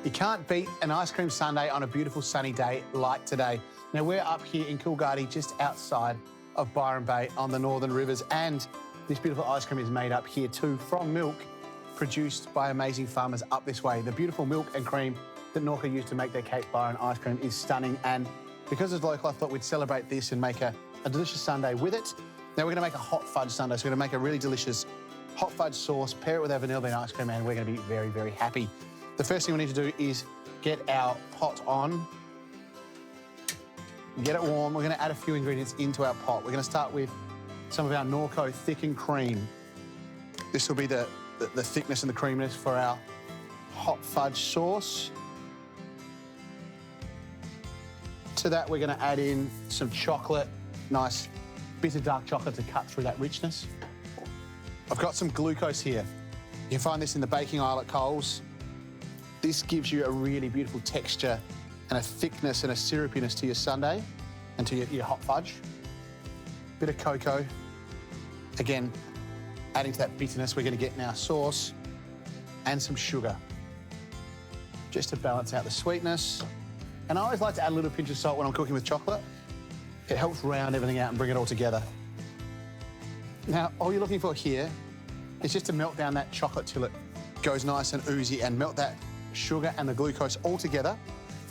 You can't beat an ice cream sundae on a beautiful sunny day like today. Now we're up here in Coolgardie, just outside of Byron Bay on the Northern Rivers, and this beautiful ice cream is made up here too from milk produced by amazing farmers up this way. The beautiful milk and cream that Norca used to make their Cape Byron ice cream is stunning, and because it's local, I thought we'd celebrate this and make a delicious sundae with it. Now we're going to make a hot fudge sundae, so we're going to make a really delicious hot fudge sauce, pair it with our vanilla bean ice cream, and we're going to be very, very happy. The first thing we need to do is get our pot on, get it warm. We're going to add a few ingredients into our pot. We're going to start with some of our Norco thickened cream. This will be the thickness and the creaminess for our hot fudge sauce. To that, we're going to add in some chocolate, nice bit of dark chocolate to cut through that richness. I've got some glucose here. You can find this in the baking aisle at Coles. This gives you a really beautiful texture and a thickness and a syrupiness to your sundae and to your hot fudge. Bit of cocoa. Again, adding to that bitterness we're going to get in our sauce, and some sugar, just to balance out the sweetness. And I always like to add a little pinch of salt when I'm cooking with chocolate. It helps round everything out and bring it all together. Now, all you're looking for here is just to melt down that chocolate till it goes nice and oozy, and melt that sugar and the glucose all together.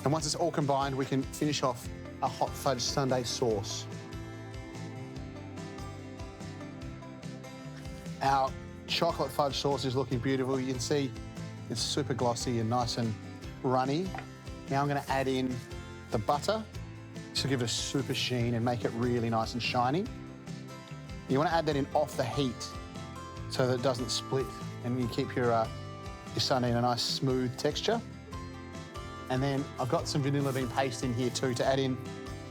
And once it's all combined, we can finish off a hot fudge sundae sauce. Our chocolate fudge sauce is looking beautiful. You can see it's super glossy and nice and runny. Now I'm going to add in the butter. This will give it a super sheen and make it really nice and shiny. You want to add that in off the heat so that it doesn't split, and you keep your sundae in a nice smooth texture. And then I've got some vanilla bean paste in here too to add in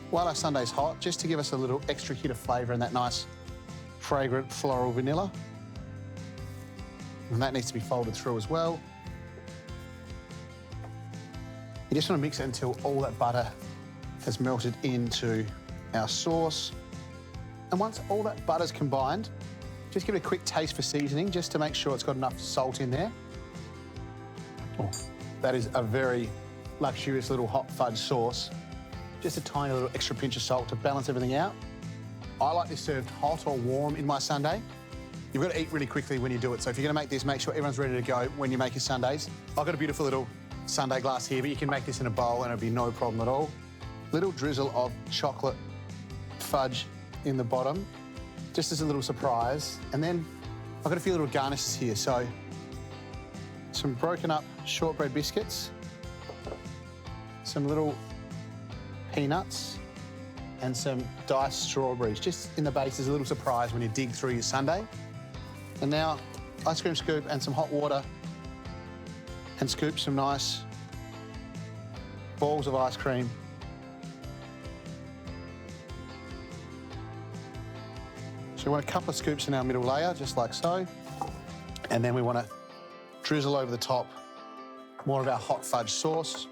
while our sundae's hot, just to give us a little extra hit of flavour and that nice fragrant floral vanilla. And that needs to be folded through as well. You just want to mix it until all that butter has melted into our sauce. And once all that butter's combined, just give it a quick taste for seasoning, just to make sure it's got enough salt in there. Oh, that is a very luxurious little hot fudge sauce. Just a tiny little extra pinch of salt to balance everything out. I like this served hot or warm in my sundae. You've got to eat really quickly when you do it, so if you're going to make this, make sure everyone's ready to go when you make your sundaes. I've got a beautiful little sundae glass here, but you can make this in a bowl and it'll be no problem at all. Little drizzle of chocolate fudge in the bottom, just as a little surprise. And then I've got a few little garnishes here, so some broken up shortbread biscuits, some little peanuts, and some diced strawberries, just in the base as a little surprise when you dig through your sundae. And now, ice cream scoop and some hot water, and scoop some nice balls of ice cream. So we want a couple of scoops in our middle layer, just like so. And then we want to drizzle over the top more of our hot fudge sauce.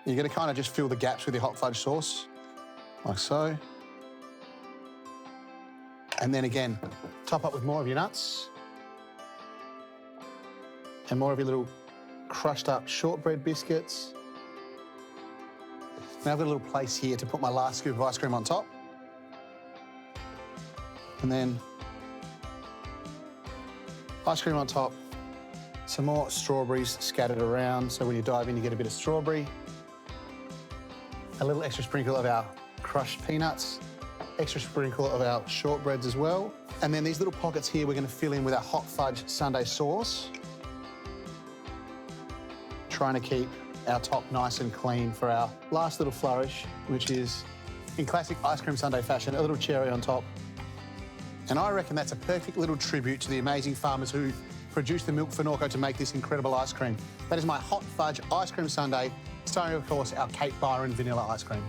You're going to kind of just fill the gaps with your hot fudge sauce, like so. And then again, top up with more of your nuts and more of your little crushed up shortbread biscuits. Now I've got a little place here to put my last scoop of ice cream on top. And then ice cream on top, some more strawberries scattered around, so when you dive in you get a bit of strawberry. A little extra sprinkle of our crushed peanuts, extra sprinkle of our shortbreads as well. And then these little pockets here we're going to fill in with our hot fudge sundae sauce. Trying to keep our top nice and clean for our last little flourish, which is, in classic ice cream sundae fashion, a little cherry on top. And I reckon that's a perfect little tribute to the amazing farmers who produce the milk for Norco to make this incredible ice cream. That is my hot fudge ice cream sundae, starring, of course, our Cape Byron vanilla ice cream.